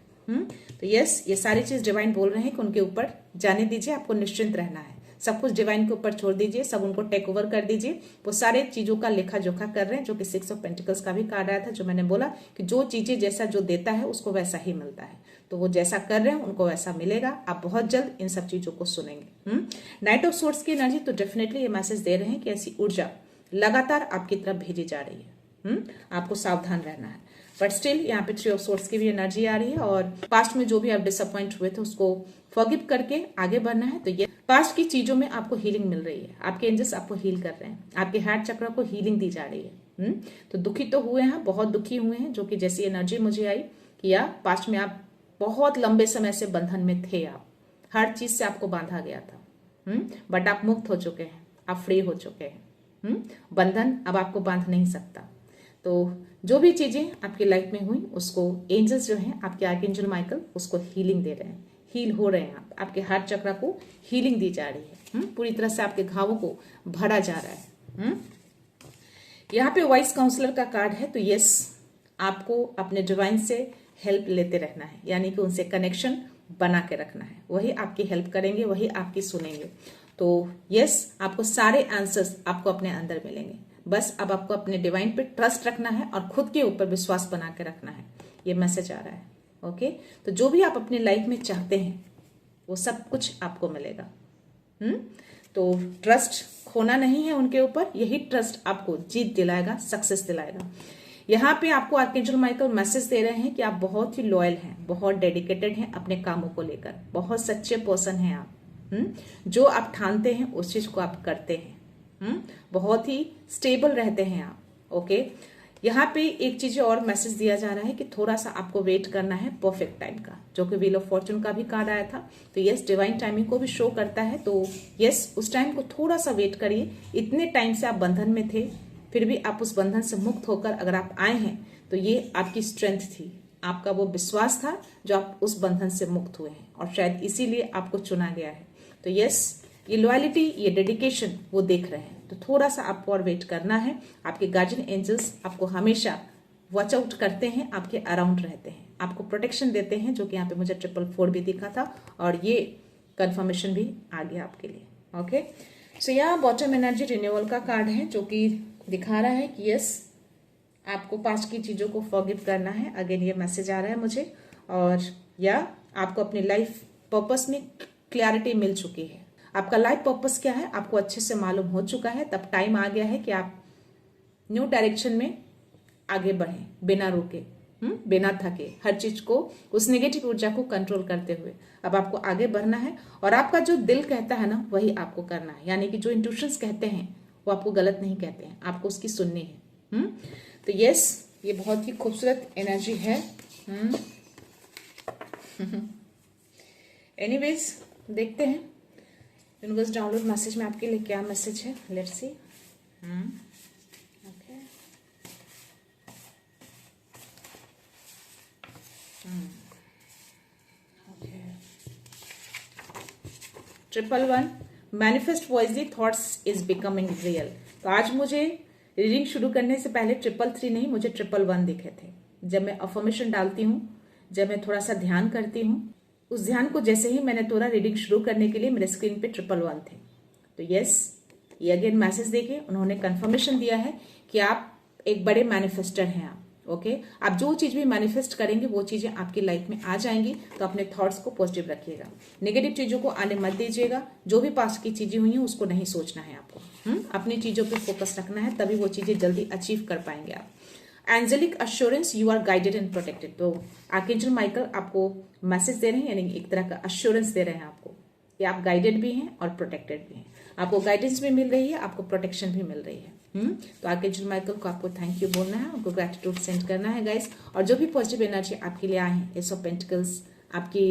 तो यस, ये सारी चीज डिवाइन बोल रहे हैं कि उनके ऊपर जाने दीजिए, आपको निश्चिंत रहना है, सब कुछ डिवाइन के ऊपर छोड़ दीजिए, सब उनको टेक ओवर कर दीजिए। वो सारे चीजों का लेखा जोखा कर रहे हैं, जो कि 6 ऑफ पेंटिकल्स का भी कार्ड आया था, जो मैंने बोला कि जो चीजें जैसा जो देता है उसको वैसा ही मिलता है। तो वो जैसा कर रहे हैं उनको वैसा मिलेगा। आप बहुत जल्द इन सब चीजों को सुनेंगे। नाइट ऑफ सोर्ड्स की एनर्जी तो डेफिनेटली ये मैसेज दे रहे हैं कि ऐसी ऊर्जा लगातार आपकी तरफ भेजी जा रही है। आपको सावधान रहना है। बट स्टिल यहाँ पे 3 ऑफ सोर्ड्स की भी एनर्जी आ रही है और पास्ट में जो भी आप डिसअपॉइंट हुए थे उसको फॉरगिव करके आगे बढ़ना है। तो ये पास्ट की चीजों में आपको हीलिंग मिल रही है। आपके एंजल्स आपको हील कर रहे हैं, आपके हार्ट चक्र को हीलिंग दी जा रही है। तो दुखी तो हुए हैं, बहुत दुखी हुए हैं, जो कि जैसी एनर्जी मुझे आई कि या पास्ट में आप बहुत लंबे समय से बंधन में थे, आप हर चीज से आपको बांधा गया था। बट आप मुक्त हो चुके हैं, आप फ्री हो चुके हैं। बंधन अब आपको बांध नहीं सकता। तो जो भी चीजें आपकी लाइफ में हुई उसको एंजल्स जो हैं, आपके आर्कएंजल माइकल उसको हीलिंग दे रहे हैं, हील हो रहे हैं। आपके हार्ट चक्र को हीलिंग दी जा रही है। पूरी तरह से आपके घावों को भरा जा रहा है। यहाँ पे वाइस काउंसलर का कार्ड है। तो यस, आपको अपने डिवाइन से हेल्प लेते रहना है, यानी कि उनसे कनेक्शन बना के रखना है। वही आपकी हेल्प करेंगे, वही आपकी सुनेंगे। तो यस, आपको सारे आंसर्स आपको अपने अंदर मिलेंगे। बस अब आपको अपने डिवाइन पे ट्रस्ट रखना है और खुद के ऊपर विश्वास बना के रखना है। ये मैसेज आ रहा है। ओके, तो जो भी आप अपने लाइफ में चाहते हैं वो सब कुछ आपको मिलेगा। तो ट्रस्ट खोना नहीं है उनके ऊपर, यही ट्रस्ट आपको जीत दिलाएगा, सक्सेस दिलाएगा। यहाँ पे आपको आर्कएंजल माइकल मैसेज दे रहे हैं कि आप बहुत ही लॉयल हैं, बहुत डेडिकेटेड हैं अपने कामों को लेकर, बहुत सच्चे पर्सन हैं आप। जो आप ठानते हैं उस चीज को आप करते हैं। बहुत ही स्टेबल रहते हैं आप। ओके, यहाँ पे एक चीज और मैसेज दिया जा रहा है कि थोड़ा सा आपको वेट करना है परफेक्ट टाइम का, जो कि व्हील ऑफ फॉर्चून का भी कार्ड आया था। तो यस, डिवाइन टाइमिंग को भी शो करता है। तो यस, उस टाइम को थोड़ा सा वेट करिए। इतने टाइम से आप बंधन में थे, फिर भी आप उस बंधन से मुक्त होकर अगर आप आए हैं तो ये आपकी स्ट्रेंथ थी, आपका वो विश्वास था जो आप उस बंधन से मुक्त हुए हैं, और शायद इसीलिए आपको चुना गया है। तो यस, ये लॉयलिटी, ये डेडिकेशन वो देख रहे हैं। तो थोड़ा सा आपको और वेट करना है। आपके गार्जियन एंजल्स आपको हमेशा वॉच आउट करते हैं, आपके अराउंड रहते हैं, आपको प्रोटेक्शन देते हैं, जो कि यहाँ पे मुझे 444 भी दिखा था और ये कंफर्मेशन भी आ गया आपके लिए। ओके, सो यहाँ बॉटम एनर्जी रिन्यूअल का कार्ड है, जो कि दिखा रहा है कि यस, आपको पास्ट की चीजों को फॉरगिव करना है। अगेन ये मैसेज आ रहा है मुझे। और या आपको अपनी लाइफ पर्पस में क्लैरिटी मिल चुकी है। आपका लाइफ पर्पस क्या है आपको अच्छे से मालूम हो चुका है। तब टाइम आ गया है कि आप न्यू डायरेक्शन में आगे बढ़ें, बिना रुके, बिना थके, हर चीज को, उस नेगेटिव ऊर्जा को कंट्रोल करते हुए अब आपको आगे बढ़ना है। और आपका जो दिल कहता है ना, वही आपको करना है। यानी कि जो इंट्यूशंस कहते हैं वो आपको गलत नहीं कहते हैं, आपको उसकी सुननी है। तो यस, ये बहुत ही खूबसूरत एनर्जी है। एनीवेज, देखते हैं यूनिवर्स डाउनलोड मैसेज में आपके लिए क्या मैसेज है। Let's see. Okay, okay, 111 manifest wisely thoughts is becoming real. तो आज मुझे रीडिंग शुरू करने से पहले 333 नहीं, मुझे 111 दिखे थे। जब मैं अफर्मेशन डालती हूँ, जब मैं थोड़ा सा ध्यान करती हूँ, उस ध्यान को जैसे ही मैंने तोड़ा, रीडिंग शुरू करने के लिए मेरे स्क्रीन पे 111 थे। तो यस, ये अगेन मैसेज देके उन्होंने कंफर्मेशन दिया है कि आप एक बड़े मैनिफेस्टर हैं आप। ओके, आप जो चीज भी मैनिफेस्ट करेंगे वो चीजें आपकी लाइफ में आ जाएंगी। तो अपने थॉट्स को पॉजिटिव रखिएगा, नेगेटिव चीजों को आने मत दीजिएगा। जो भी पास्ट की चीजें हुई हैं उसको नहीं सोचना है आपको। अपनी चीजों पे फोकस रखना है, तभी वो चीजें जल्दी अचीव कर पाएंगे आप। Angelic assurance, you are guided and protected. तो आर्कएंजल माइकल आपको मैसेज दे रहे हैं, यानी एक तरह का अश्योरेंस दे रहे हैं आपको कि आप गाइडेड भी हैं और प्रोटेक्टेड भी हैं। आपको गाइडेंस भी मिल रही है, आपको प्रोटेक्शन भी मिल रही है। तो आर्कएंजल माइकल को आपको थैंक यू बोलना है, आपको ग्रेटिट्यूड सेंड करना है गाइस। और जो भी पॉजिटिव एनर्जी आपके लिए आए हैं, एस ऑफ पेंटिकल्स, आपकी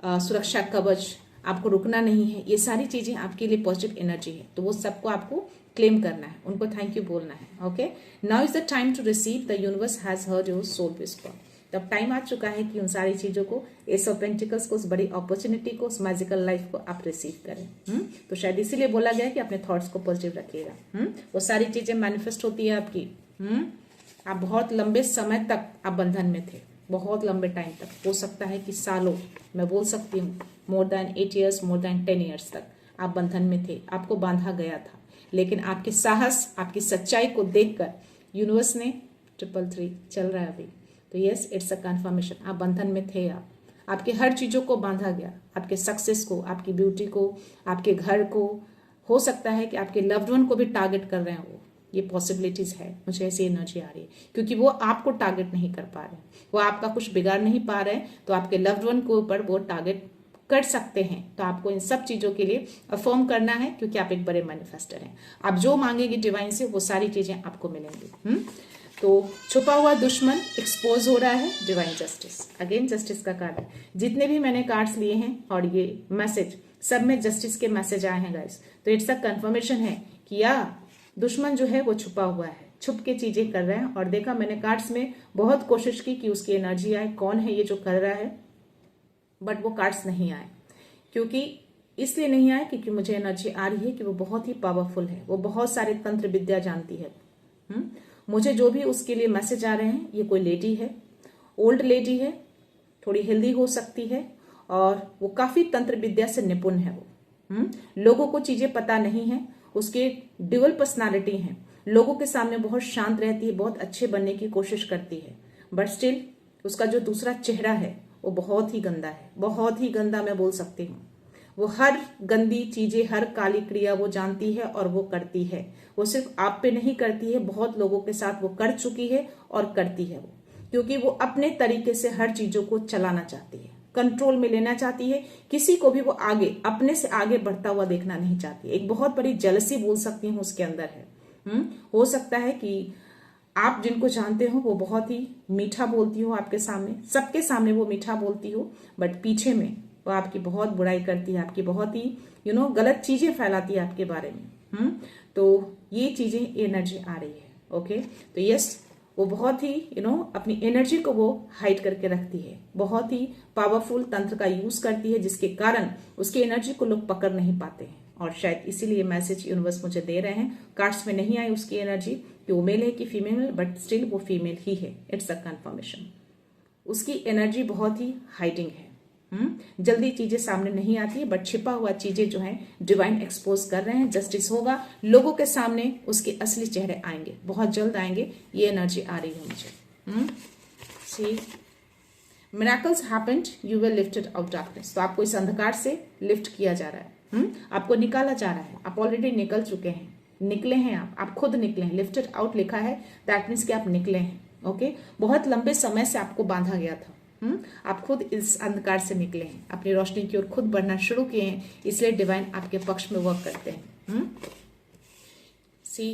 सुरक्षा कवच, आपको रुकना नहीं है, ये सारी चीजें आपके लिए पॉजिटिव एनर्जी है। तो वो सबको आपको क्लेम करना है, उनको थैंक यू बोलना है। Okay, now is the time to receive, the universe has heard your soul whisper. तब टाइम आ चुका है कि उन सारी चीजों को, एस ऑफ पेंटिकल्स को, उस बड़ी अपॉर्चुनिटी को, उस मैजिकल लाइफ को आप रिसीव करें। तो शायद इसीलिए बोला गया कि अपने थॉट्स को पॉजिटिव रखिएगा। वो सारी चीजें मैनिफेस्ट होती है आपकी। आप बहुत लंबे समय तक आप बंधन में थे, बहुत लंबे टाइम तक, हो सकता है कि सालों, मैं बोल सकती हूँ more than 8 years, more than 10 years तक आप बंधन में थे, आपको बांधा गया था, लेकिन आपके साहस, आपकी सच्चाई को देखकर यूनिवर्स ने 333 चल रहा है अभी, तो यस इट्स अ कंफर्मेशन। आप बंधन में थे, आपके हर चीज़ों को बांधा गया, आपके सक्सेस को, आपकी ब्यूटी को, आपके घर को, हो सकता है कि आपके लव्ड वन को भी टारगेट कर रहे हैं वो, ये पॉसिबिलिटीज है, मुझे ऐसी एनर्जी आ रही है, क्योंकि वो आपको टारगेट नहीं कर पा रहे, वो आपका कुछ बिगाड़ नहीं पा रहे, तो आपके लव्ड वन के ऊपर वो टारगेट कर सकते हैं। तो आपको इन सब चीज़ों के लिए अफर्म करना है, क्योंकि आप एक बड़े मैनिफेस्टर हैं। आप जो मांगेंगे डिवाइन से वो सारी चीज़ें आपको मिलेंगी। तो छुपा हुआ दुश्मन एक्सपोज हो रहा है, डिवाइन जस्टिस, अगेन जस्टिस का कार्ड है। जितने भी मैंने कार्ड्स लिए हैं और ये मैसेज, सब में जस्टिस के मैसेज आए हैं गाइस, तो इट्स अ कंफर्मेशन है कि या दुश्मन जो है वो छुपा हुआ है, छुप के चीजें कर रहे हैं। और देखा मैंने कार्ड्स में बहुत कोशिश की कि उसकी एनर्जी आए, कौन है ये जो कर रहा है, बट वो कार्ड्स नहीं आए। क्योंकि इसलिए नहीं आए क्योंकि मुझे एनर्जी आ रही है कि वो बहुत ही पावरफुल है, वो बहुत सारे तंत्र विद्या जानती है। मुझे जो भी उसके लिए मैसेज आ रहे हैं, ये कोई लेडी है, ओल्ड लेडी है, थोड़ी हेल्दी हो सकती है, और वो काफी तंत्र विद्या से निपुण है। वो लोगों को चीजें पता नहीं है, उसके ड्यूअल पर्सनालिटी है, लोगों के सामने बहुत शांत रहती है, बहुत अच्छे बनने की कोशिश करती है, बट स्टिल उसका जो दूसरा चेहरा है वो बहुत ही गंदा है, बहुत ही गंदा मैं बोल सकती हूँ। वो हर गंदी चीजें, हर काली क्रिया वो जानती है और वो करती है। वो सिर्फ आप पे नहीं करती है, बहुत लोगों के साथ वो कर चुकी है और करती है वो, क्योंकि वो अपने तरीके से हर चीजों को चलाना चाहती है, कंट्रोल में लेना चाहती है। किसी को भी वो आगे, अपने से आगे बढ़ता हुआ देखना नहीं चाहती। एक बहुत बड़ी जेलसी बोल सकती हूँ उसके अंदर है। हो सकता है कि आप जिनको जानते हो वो बहुत ही मीठा बोलती हो आपके सामने, सबके सामने वो मीठा बोलती हो, बट पीछे में वो आपकी बहुत बुराई करती है, आपकी बहुत ही गलत चीजें फैलाती है आपके बारे में। तो ये चीजें एनर्जी आ रही है। ओके, तो यस वो बहुत ही अपनी एनर्जी को वो हाइड करके रखती है, बहुत ही पावरफुल तंत्र का यूज करती है, जिसके कारण उसकी एनर्जी को लोग पकड़ नहीं पाते हैं। और शायद इसीलिए मैसेज यूनिवर्स मुझे दे रहे हैं। कार्ड्स में नहीं आई उसकी एनर्जी कि वो मेल है कि फीमेल, बट स्टिल वो फीमेल ही है, इट्स अ कंफर्मेशन। उसकी एनर्जी बहुत ही हाइडिंग है। जल्दी चीजें सामने नहीं आती है, बट छिपा हुआ चीजें जो है डिवाइन एक्सपोज कर रहे हैं। जस्टिस होगा, लोगों के सामने उसके असली चेहरे आएंगे, बहुत जल्द आएंगे, ये एनर्जी आ रही है मुझे। See miracles happened, you will lifted out darkness. तो आपको इस अंधकार से लिफ्ट किया जा रहा है, आपको निकाला जा रहा है। आप ऑलरेडी निकल चुके हैं, निकले हैं, आप खुद निकले हैं। लिफ्टेड आउट लिखा है, दैट मीन्स कि आप निकले हैं। ओके, बहुत लंबे समय से आपको बांधा गया था, आप खुद इस अंधकार से निकले हैं, अपनी रोशनी की ओर खुद बढ़ना शुरू किए हैं, इसलिए डिवाइन आपके पक्ष में वर्क करते हैं। सी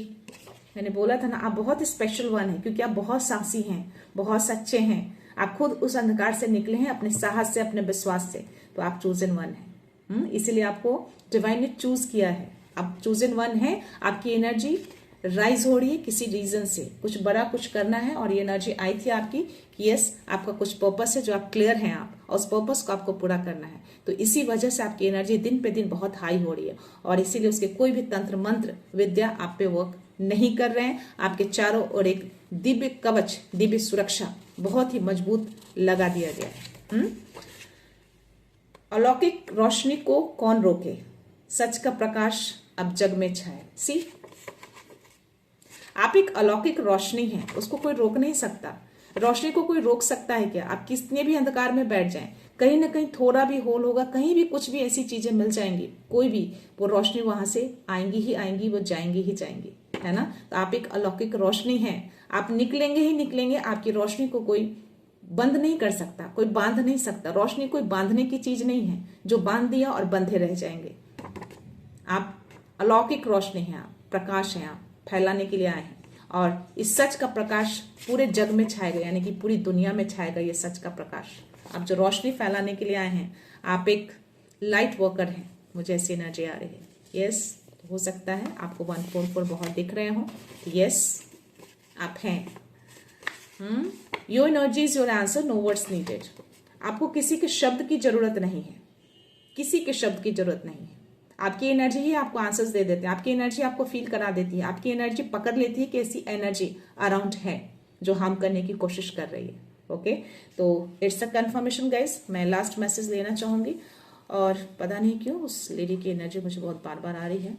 मैंने बोला था ना, आप बहुत स्पेशल वन है, क्योंकि आप बहुत साहसी हैं, बहुत सच्चे हैं। आप खुद उस अंधकार से निकले हैं अपने साहस से, अपने विश्वास से, तो आप चूजन वन है। इसीलिए आपको डिवाइन ने चूज किया है, आप चूजन वन है। आपकी एनर्जी राइज हो रही है किसी रीजन से, कुछ बड़ा कुछ करना है, और ये एनर्जी आई थी आपकी कि यस आपका कुछ पर्पस है जो आप क्लियर हैं आप, और उस पर्पस को आपको पूरा करना है। तो इसी वजह से आपकी एनर्जी दिन पे दिन बहुत हाई हो रही है, और इसीलिए उसके कोई भी तंत्र मंत्र विद्या आप पे वर्क नहीं कर रहे हैं। आपके चारों ओर एक दिव्य कवच, दिव्य सुरक्षा बहुत ही मजबूत लगा दिया गया है। अलौकिक रोशनी को कौन रोके, सच का प्रकाश अब जग में छाए। सी आप एक अलौकिक रोशनी है, उसको कोई रोक नहीं सकता। रोशनी को कोई रोक सकता है क्या? आप कितने भी अंधकार में बैठ जाएं, कहीं ना कहीं थोड़ा भी होल होगा, कहीं भी कुछ भी ऐसी चीजें मिल जाएंगी, कोई भी वो रोशनी वहां से आएंगी ही आएंगी, वो जाएंगी ही जाएंगी, है ना। तो आप एक अलौकिक रोशनी है, आप निकलेंगे ही निकलेंगे। आपकी रोशनी को कोई बंद नहीं कर सकता, कोई बांध नहीं सकता। रोशनी कोई बांधने की चीज नहीं है जो बांध दिया और बंधे रह जाएंगे। आप अलौकिक रोशनी है, आप प्रकाश है, आप फैलाने के लिए आए हैं, और इस सच का प्रकाश पूरे जग में छाएगा, यानी कि पूरी दुनिया में छाएगा ये सच का प्रकाश। आप जो रोशनी फैलाने के लिए आए हैं, आप एक लाइट वर्कर हैं, मुझे ऐसी एनर्जी आ रही है। यस, हो सकता है आपको 144 बहुत दिख रहे हो, यस आप हैं। Your energy is your answer, no words needed. आपको किसी के शब्द की जरूरत नहीं है, किसी के शब्द की जरूरत नहीं है। आपकी एनर्जी ही आपको आंसर्स दे देते हैं, आपकी एनर्जी आपको फील करा देती है, आपकी एनर्जी पकड़ लेती है कि ऐसी एनर्जी अराउंड है जो हार्म करने की कोशिश कर रही है। ओके, तो इट्स अ कंफर्मेशन गाइस। मैं लास्ट मैसेज लेना चाहूंगी, और पता नहीं क्यों उस लेडी की एनर्जी मुझे बहुत बार बार आ रही है।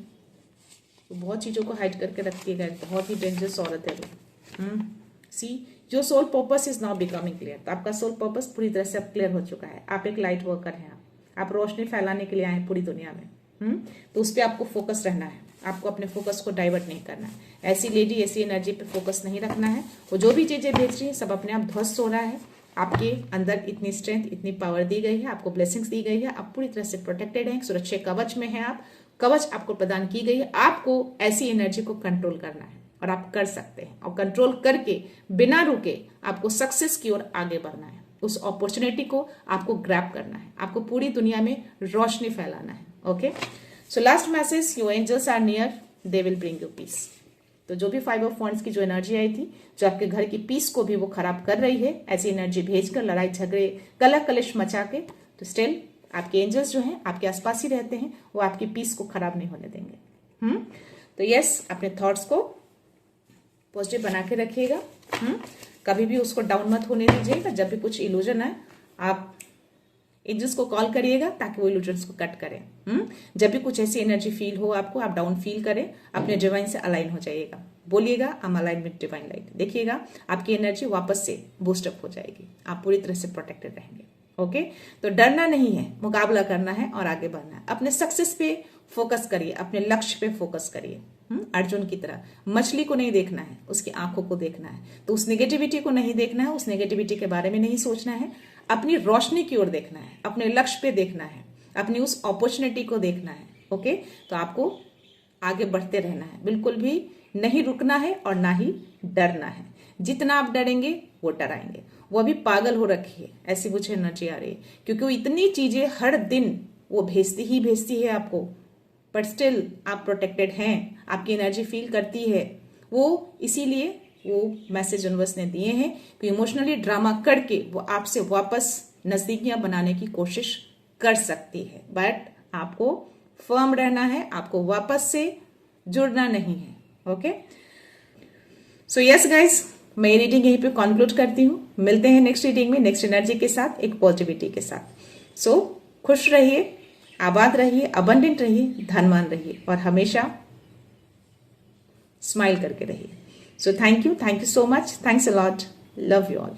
तो बहुत चीज़ों को हाइड करके रखती है, बहुत ही डेंजरस औरत है वो। See your soul purpose is now becoming clear. तो आपका सोल पर्पस पूरी तरह से अब क्लियर हो चुका है। आप एक लाइट वर्कर हैं, आप रोशनी फैलाने के लिए आए हैं पूरी दुनिया में। तो उस पर आपको फोकस रहना है, आपको अपने फोकस को डाइवर्ट नहीं करना है। ऐसी लेडी, ऐसी एनर्जी पे फोकस नहीं रखना है। वो जो भी चीज़ें भेज रही है सब अपने आप ध्वस्त हो रहा है। आपके अंदर इतनी स्ट्रेंथ, इतनी पावर दी गई है, आपको ब्लेसिंग्स दी गई है, आप पूरी तरह से प्रोटेक्टेड हैं, सुरक्षित कवच में हैं आप। कवच आपको प्रदान की गई है। आपको ऐसी एनर्जी को कंट्रोल करना है और आप कर सकते हैं। और कंट्रोल करके बिना रुके आपको सक्सेस की ओर आगे बढ़ना है। उस अपॉर्चुनिटी को आपको ग्रैब करना है, आपको पूरी दुनिया में रोशनी फैलाना है। Okay, so last message, your angels are near, they will bring you peace. तो जो भी 5 ऑफ वॉन्ड्स की जो एनर्जी आई थी, जो आपके घर की पीस को भी वो खराब कर रही है, ऐसी एनर्जी भेजकर, लड़ाई झगड़े, कलह कलेश मचा के, तो स्टिल आपके एंजल्स जो हैं आपके आसपास ही रहते हैं, वो आपकी पीस को खराब नहीं होने देंगे। तो यस, अपने थॉट्स को पॉजिटिव बना के रखिएगा। कभी भी उसको डाउन मत होने दीजिएगा। जब भी कुछ इल्यूजन है, आप एंजल्स को कॉल करिएगा ताकि वो इल्यूजन्स को कट करें। जब भी कुछ ऐसी एनर्जी फील हो, आपको आप डाउन फील करें, अपने डिवाइन से अलाइन हो जाइएगा। बोलिएगा I am align with divine light. देखिएगा आपकी एनर्जी वापस से बूस्टअप हो जाएगी, आप पूरी तरह से प्रोटेक्टेड रहेंगे। ओके, तो डरना नहीं है, मुकाबला करना है और आगे बढ़ना है। अपने सक्सेस पे फोकस करिए, अपने लक्ष्य पे फोकस करिए। अर्जुन की तरह मछली को नहीं देखना है, उसकी आंखों को देखना है। तो उस नेगेटिविटी को नहीं देखना है, उस नेगेटिविटी के बारे में नहीं सोचना है, अपनी रोशनी की ओर देखना है, अपने लक्ष्य पे देखना है, अपनी उस अपॉर्चुनिटी को देखना है। ओके, तो आपको आगे बढ़ते रहना है, बिल्कुल भी नहीं रुकना है और ना ही डरना है। जितना आप डरेंगे वो डराएंगे। वो अभी पागल हो रखी है, ऐसी मुझे एनर्जी आ रही है, क्योंकि वो इतनी चीजें हर दिन वो भेजती है आपको, बट स्टिल आप प्रोटेक्टेड हैं, आपकी एनर्जी फील करती है वो। इसीलिए वो मैसेज यूनिवर्स ने दिए हैं कि इमोशनली ड्रामा करके वो आपसे वापस नजदीकियां बनाने की कोशिश कर सकती है, बट आपको फर्म रहना है, आपको वापस से जुड़ना नहीं है। ओके, सो यस गाइस, मैं रीडिंग यहीं पे कंक्लूड करती हूँ। मिलते हैं नेक्स्ट रीडिंग में, नेक्स्ट एनर्जी के साथ, एक पॉजिटिविटी के साथ। सो खुश रहिए, आबाद रहिए, अबंडेंट रहिए, धनवान रहिए और हमेशा स्माइल करके रहिए। So thank you so much, thanks a lot, love you all.